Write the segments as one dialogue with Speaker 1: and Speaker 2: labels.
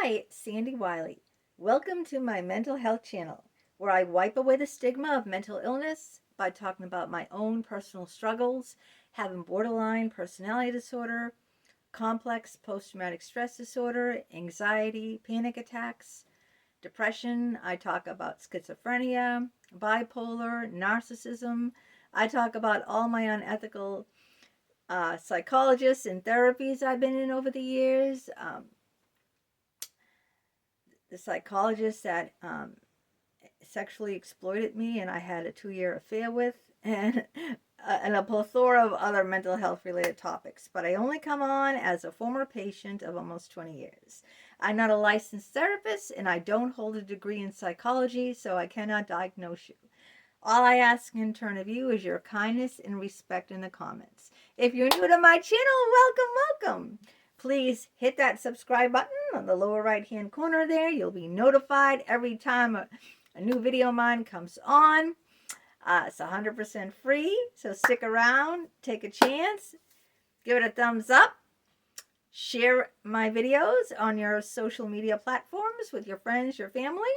Speaker 1: Hi, it's Sandy Wyllie. Welcome to my mental health channel, where I wipe away the stigma of mental illness by talking about my own personal struggles, having borderline personality disorder, complex post-traumatic stress disorder, anxiety, panic attacks, depression. I talk about schizophrenia, bipolar, narcissism. I talk about all my unethical psychologists and therapies I've been in over the years. The psychologist that sexually exploited me and I had a 2-year affair with, and a plethora of other mental health related topics. But I only come on as a former patient of almost 20 years. I'm not a licensed therapist and I don't hold a degree in psychology, so I cannot diagnose you. All I ask in turn of you is your kindness and respect in the comments. If you're new to my channel, welcome. Please hit that subscribe button on the lower right hand corner there. You'll be notified every time a new video of mine comes on. It's 100% free, so stick around, take a chance, give it a thumbs up, share my videos on your social media platforms with your friends, your family,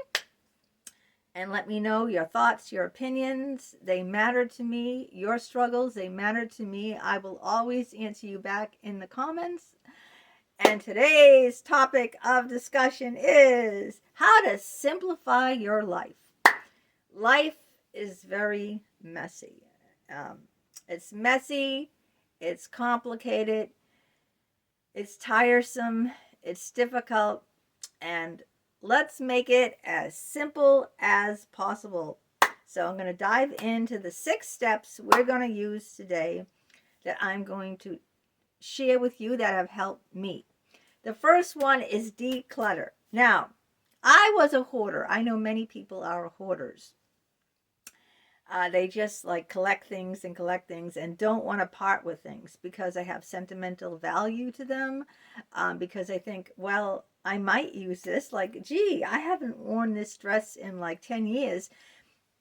Speaker 1: and let me know your thoughts, your opinions. They matter to me. Your struggles, they matter to me. I will always answer you back in the comments. And today's topic of discussion is how to simplify your life. Life is very messy. It's messy, it's complicated, it's tiresome, it's difficult, and let's make it as simple as possible. So I'm going to dive into the 6 steps we're going to use today that I'm going to share with you that have helped me. The first one is declutter. Now, I was a hoarder. I know many people are hoarders. They just like collect things and don't want to part with things because they have sentimental value to them, because they think, well, I might use this. Like, gee, I haven't worn this dress in like 10 years,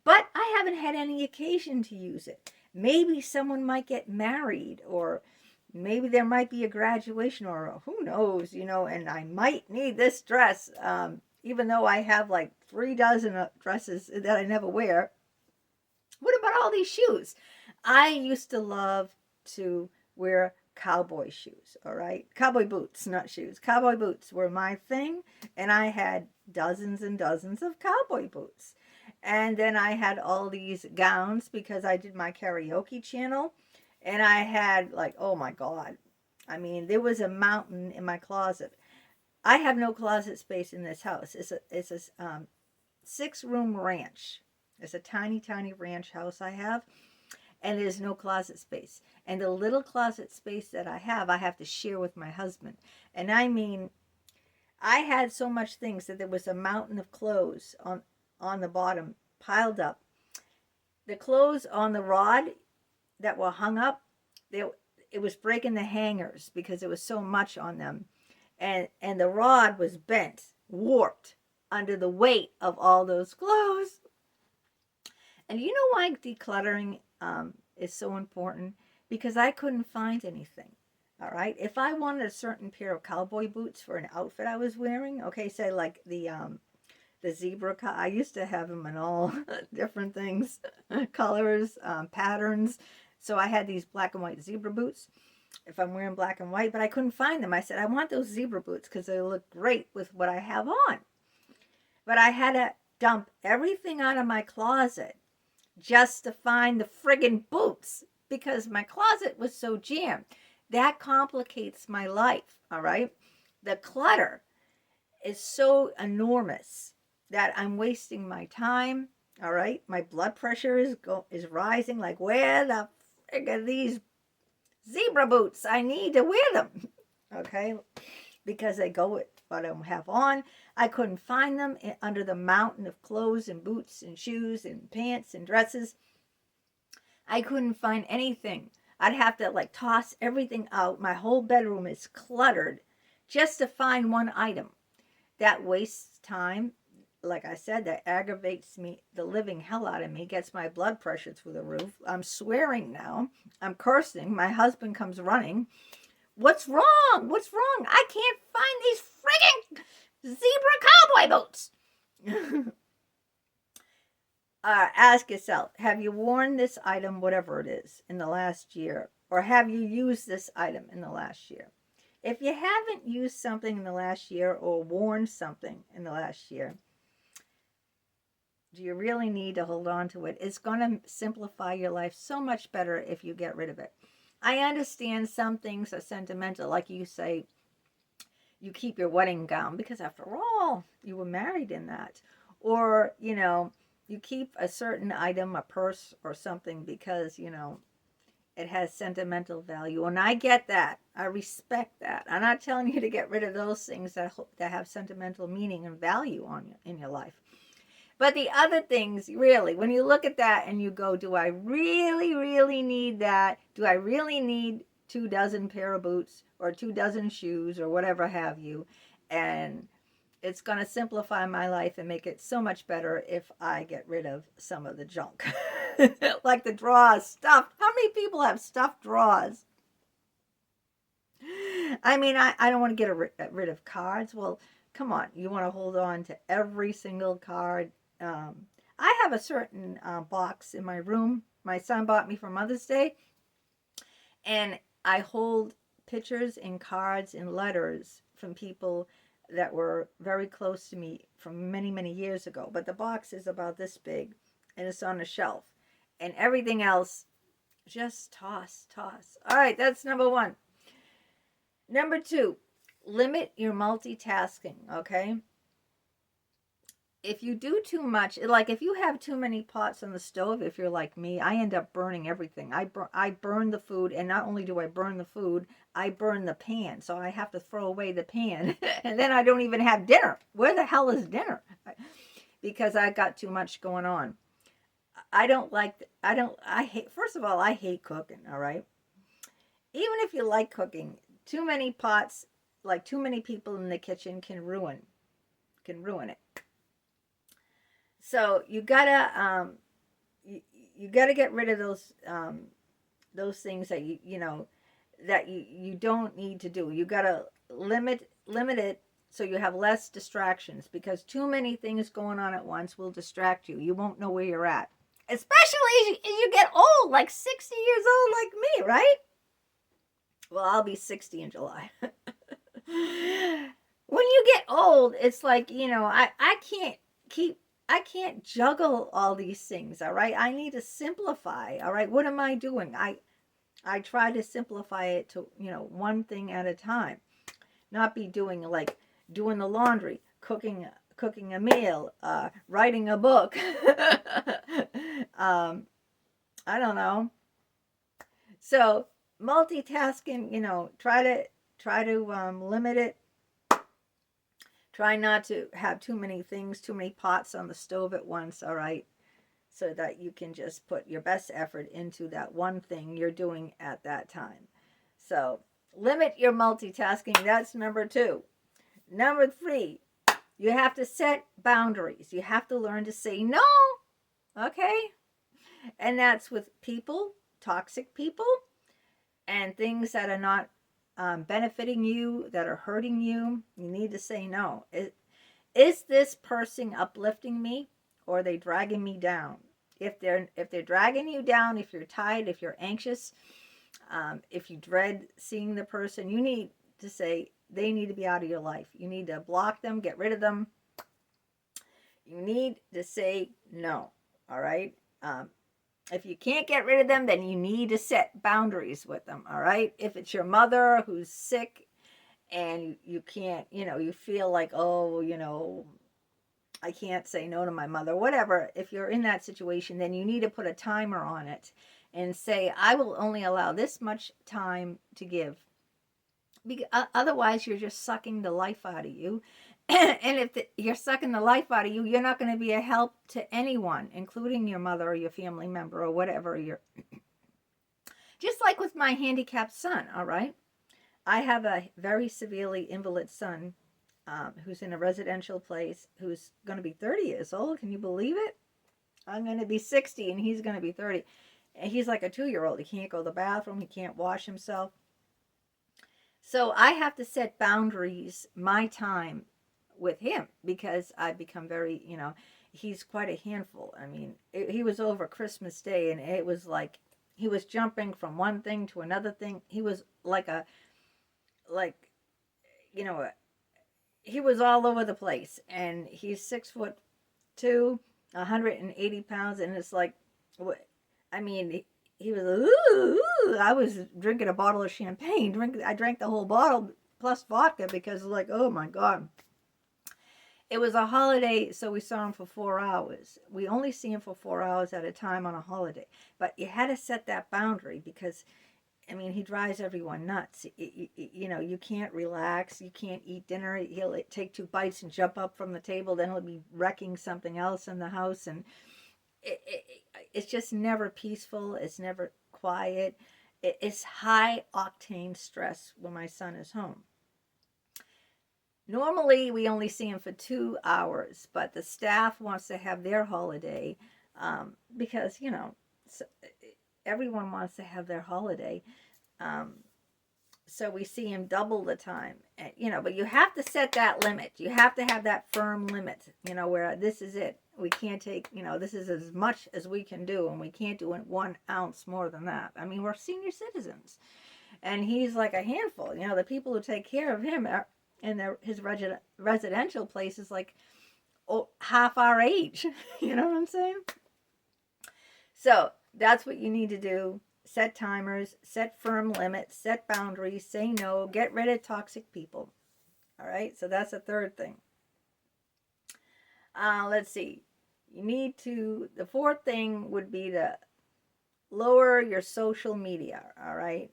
Speaker 1: but I haven't had any occasion to use it. Maybe someone might get married, or maybe there might be a graduation, or who knows, and I might need this dress, even though I have like 3 dozen dresses that I never wear. What about all these shoes? I used to love to wear cowboy shoes, all right? Cowboy boots, not shoes. Cowboy boots were my thing, and I had dozens and dozens of cowboy boots. And then I had all these gowns because I did my karaoke channel, and I had like, oh my God. I mean, there was a mountain in my closet. I have no closet space in this house. It's a 6-room ranch. It's a tiny, tiny ranch house I have, and there's no closet space. And the little closet space that I have to share with my husband. And I mean, I had so much things that there was a mountain of clothes on the bottom piled up. The clothes on the rod that were hung up, it was breaking the hangers because there was so much on them. And the rod was bent, warped under the weight of all those clothes. And you know why decluttering is so important? Because I couldn't find anything, all right? If I wanted a certain pair of cowboy boots for an outfit I was wearing, okay, say like the zebra, I used to have them in all different things, colors, patterns. So I had these black and white zebra boots if I'm wearing black and white, but I couldn't find them. I said, I want those zebra boots because they look great with what I have on. But I had to dump everything out of my closet just to find the friggin' boots because my closet was so jammed. That complicates my life, all right? The clutter is so enormous that I'm wasting my time, all right? My blood pressure is rising. Like, where the frig are these zebra boots? I need to wear them, okay? Because they go with what I have on. I couldn't find them under the mountain of clothes and boots and shoes and pants and dresses. I couldn't find anything. I'd have to like toss everything out. My whole bedroom is cluttered just to find one item. That wastes time. Like I said, that aggravates me, the living hell out of me, gets my blood pressure through the roof. I'm swearing now. I'm cursing. My husband comes running. What's wrong? What's wrong? I can't find these friggin' zebra cowboy boots. Ask yourself, have you worn this item, whatever it is, in the last year? Or have you used this item in the last year? If you haven't used something in the last year or worn something in the last year, do you really need to hold on to it? It's going to simplify your life so much better if you get rid of it. I understand some things are sentimental, like you say, you keep your wedding gown because after all, you were married in that. Or, you keep a certain item, a purse or something because, it has sentimental value. And I get that. I respect that. I'm not telling you to get rid of those things that have sentimental meaning and value in your life. But the other things, really, when you look at that and you go, do I really, really need that? Do I really need 24 pair of boots or 24 shoes or whatever have you? And it's going to simplify my life and make it so much better if I get rid of some of the junk. Like the drawers, stuffed. How many people have stuffed drawers? I mean, I don't want to get rid of cards. Well, come on. You want to hold on to every single card. I have a certain box in my room my son bought me for Mother's Day, and I hold pictures and cards and letters from people that were very close to me from many, many years ago. But the box is about this big, and it's on a shelf. And everything else, just toss. All right, that's number 1. Number 2, limit your multitasking, okay? If you do too much, like if you have too many pots on the stove, if you're like me, I end up burning everything. I burn the food, and not only do I burn the food, I burn the pan. So I have to throw away the pan, and then I don't even have dinner. Where the hell is dinner? Because I got too much going on. First of all, I hate cooking, all right? Even if you like cooking, too many pots, like too many people in the kitchen can ruin it. So you gotta get rid of those things that you don't need to do. You gotta limit it so you have less distractions, because too many things going on at once will distract you. You won't know where you're at, especially as you get old, like 60 years old, like me, right? Well, I'll be 60 in July. When you get old, it's like, I can't juggle all these things, all right? I need to simplify, all right? What am I doing? I try to simplify it to, one thing at a time. Not be doing doing the laundry, cooking a meal, writing a book. I don't know. So multitasking, try to limit it. Try not to have too many things, too many pots on the stove at once, all right? So that you can just put your best effort into that one thing you're doing at that time. So limit your multitasking. That's number 2. Number 3, you have to set boundaries. You have to learn to say no, okay? And that's with people, toxic people, and things that are not benefiting you, that are hurting you. You need to say no. Is this person uplifting me, or are they dragging me down? If they're dragging you down, if you're tired, if you're anxious, if you dread seeing the person, you need to say they need to be out of your life. You need to block them, get rid of them. You need to say no, all right? If you can't get rid of them, then you need to set boundaries with them, all right? If it's your mother who's sick and you can't, you feel like, I can't say no to my mother, whatever. If you're in that situation, then you need to put a timer on it and say, I will only allow this much time to give. Otherwise, you're just sucking the life out of you. And if you're sucking the life out of you, you're not going to be a help to anyone, including your mother or your family member or whatever. Just like with my handicapped son, all right? I have a very severely invalid son who's in a residential place, who's going to be 30 years old. Can you believe it? I'm going to be 60 and he's going to be 30. And he's like a 2-year-old. He can't go to the bathroom. He can't wash himself. So I have to set boundaries, my time, with him, because I've become very, he's quite a handful. I mean, he was over Christmas Day, and it was like he was jumping from one thing to another thing. He was like you know, he was all over the place, and he's 6'2", 180 pounds, and it's like, I mean, he was, ooh, I was drinking a bottle of champagne. I drank the whole bottle plus vodka, because like, oh my God. It was a holiday, so we saw him for 4 hours. We only see him for 4 hours at a time on a holiday. But you had to set that boundary, because, I mean, he drives everyone nuts. You can't relax. You can't eat dinner. He'll take 2 bites and jump up from the table. Then he'll be wrecking something else in the house. And it's just never peaceful. It's never quiet. It's high octane stress when my son is home. Normally, we only see him for 2 hours, but the staff wants to have their holiday, because, everyone wants to have their holiday. So we see him double the time, but you have to set that limit. You have to have that firm limit, where this is it. We can't take, this is as much as we can do, and we can't do 1 ounce more than that. I mean, we're senior citizens, and he's like a handful. The people who take care of him are, and his residential place is like half our age. You know what I'm saying? So that's what you need to do. Set timers, set firm limits, set boundaries, say no, get rid of toxic people. All right, so that's the third thing. Let's see. The fourth thing would be to lower your social media. All right.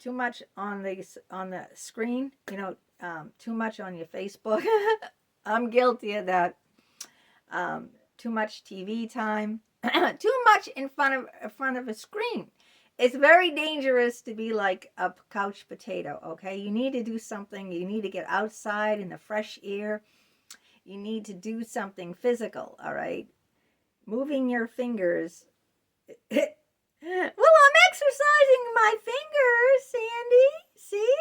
Speaker 1: Too much on the screen, too much on your Facebook. I'm guilty of that. Too much TV time, too much in front of a screen. It's very dangerous to be like a couch potato. Okay, you need to do something. You need to get outside in the fresh air. You need to do something physical. All right, moving your fingers. Well, I'm exercising my fingers, Sandy. See?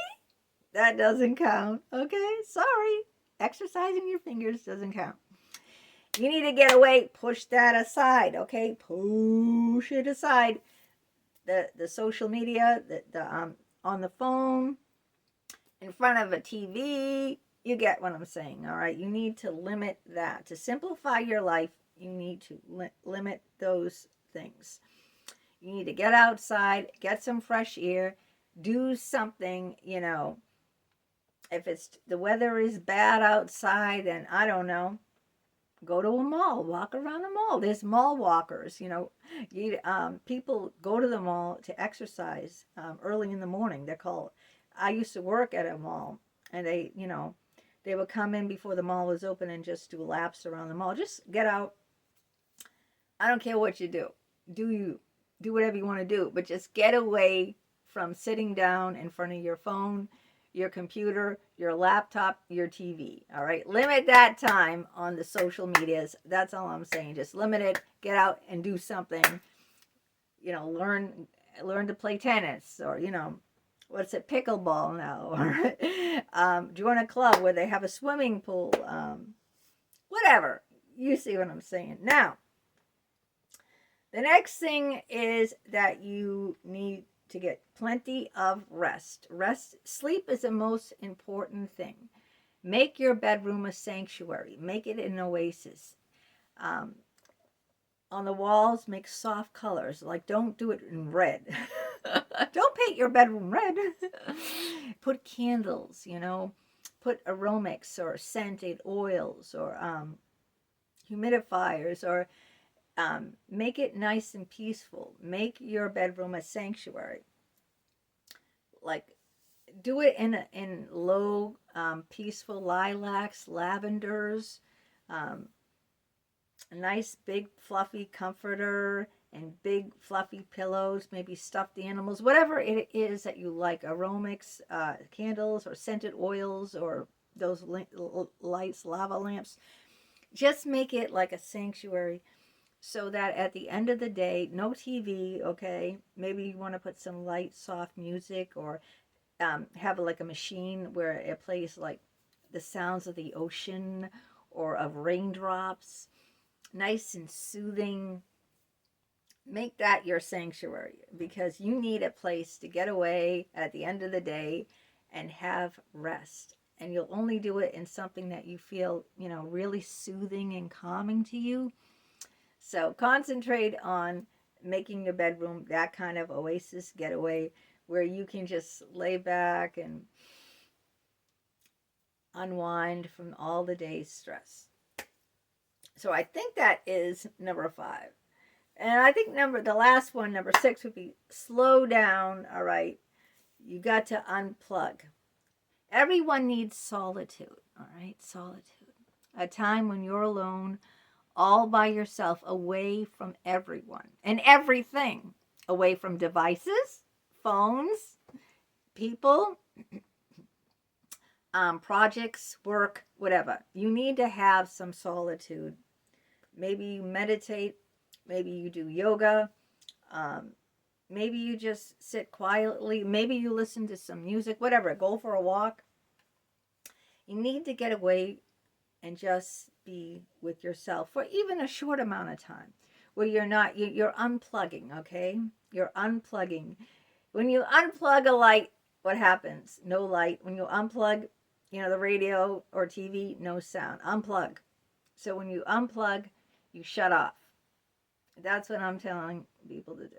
Speaker 1: That doesn't count. Okay, sorry. Exercising your fingers doesn't count. You need to get away. Push that aside, okay? Push it aside. The social media, on the phone, in front of a TV. You get what I'm saying, all right? You need to limit that. To simplify your life, you need to limit those things. You need to get outside, get some fresh air, do something, If the weather is bad outside, then I don't know, go to a mall, walk around a mall. There's mall walkers, people go to the mall to exercise early in the morning. I used to work at a mall, and they would come in before the mall was open and just do laps around the mall. Just get out. I don't care what you do. Do whatever you want to do, but just get away from sitting down in front of your phone, your computer, your laptop, your TV. All right, limit that time on the social medias. That's all I'm saying. Just limit it. Get out and do something. Learn to play tennis, or what's it, pickleball now, or join a club where they have a swimming pool. Whatever. You see what I'm saying now. The next thing is that you need to get plenty of rest. Sleep is the most important thing. Make your bedroom a sanctuary. Make it an oasis. On the walls, make soft colors. Like, don't do it in red. Don't paint your bedroom red. Put candles, Put aromatic or scented oils, or humidifiers, or make it nice and peaceful. Make your bedroom a sanctuary. Like, do it in low, peaceful lilacs, lavenders, a nice big fluffy comforter, and big fluffy pillows, maybe stuffed animals, whatever it is that you like. Aromatic, candles, or scented oils, or those lights, lava lamps. Just make it like a sanctuary, so that at the end of the day, no TV, okay? Maybe you want to put some light, soft music, or have like a machine where it plays like the sounds of the ocean or of raindrops, nice and soothing. Make that your sanctuary, because you need a place to get away at the end of the day and have rest. And you'll only do it in something that you feel, really soothing and calming to you. So concentrate on making your bedroom that kind of oasis getaway where you can just lay back and unwind from all the day's stress. So I think that is number 5. And I think the last one, number 6, would be slow down. All right. You got to unplug. Everyone needs solitude. All right. Solitude. A time when you're alone, all by yourself, away from everyone and everything, away from devices, phones, people, projects, work, whatever. You need to have some solitude. Maybe you meditate. Maybe you do yoga. Maybe you just sit quietly. Maybe you listen to some music, whatever. Go for a walk. You need to get away and just be with yourself for even a short amount of time where you're unplugging, okay? You're unplugging. When you unplug a light, what happens? No light. When you unplug, the radio or TV, no sound. Unplug. So when you unplug, you shut off. That's what I'm telling people to do.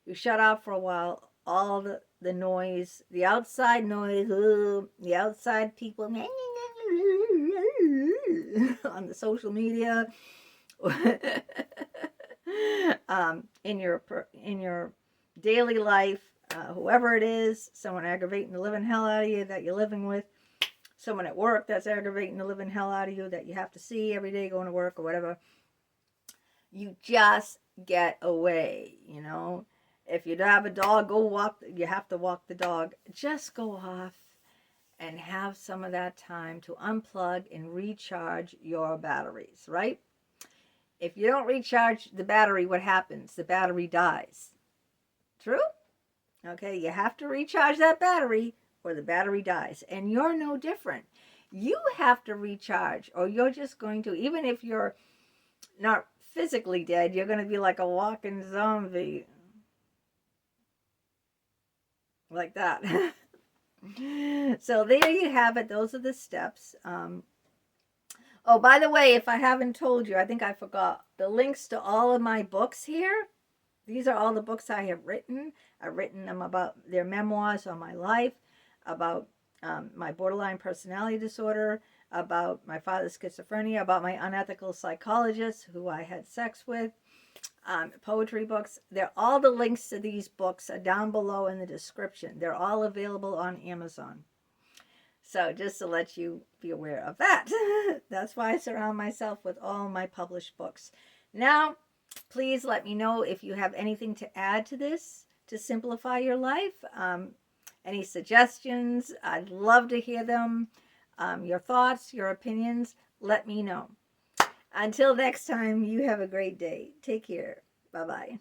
Speaker 1: You shut off for a while, all the noise, the outside noise, the outside people on the social media, in your daily life, whoever it is, someone aggravating the living hell out of you that you're living with, someone at work that's aggravating the living hell out of you that you have to see every day going to work or whatever. You just get away, If you have a dog, go walk. You have to walk the dog. Just go off and have some of that time to unplug and recharge your batteries, right? If you don't recharge the battery, what happens? The battery dies. True? Okay, you have to recharge that battery or the battery dies. And you're no different. You have to recharge or you're just going to, even if you're not physically dead, you're going to be like a walking zombie. Like that. So there you have it. Those are the steps. Oh, by the way, if I haven't told you, I think I forgot, the links to all of my books here. These are all the books I have written. I've written them about their memoirs on my life, about my borderline personality disorder, about my father's schizophrenia, about my unethical psychologist who I had sex with, poetry books. All the links to these books are down below in the description. They're all available on Amazon. So just to let you be aware of that. That's why I surround myself with all my published books. Now, please let me know if you have anything to add to this to simplify your life. Any suggestions? I'd love to hear them. Your thoughts, your opinions, let me know. Until next time, you have a great day. Take care. Bye-bye.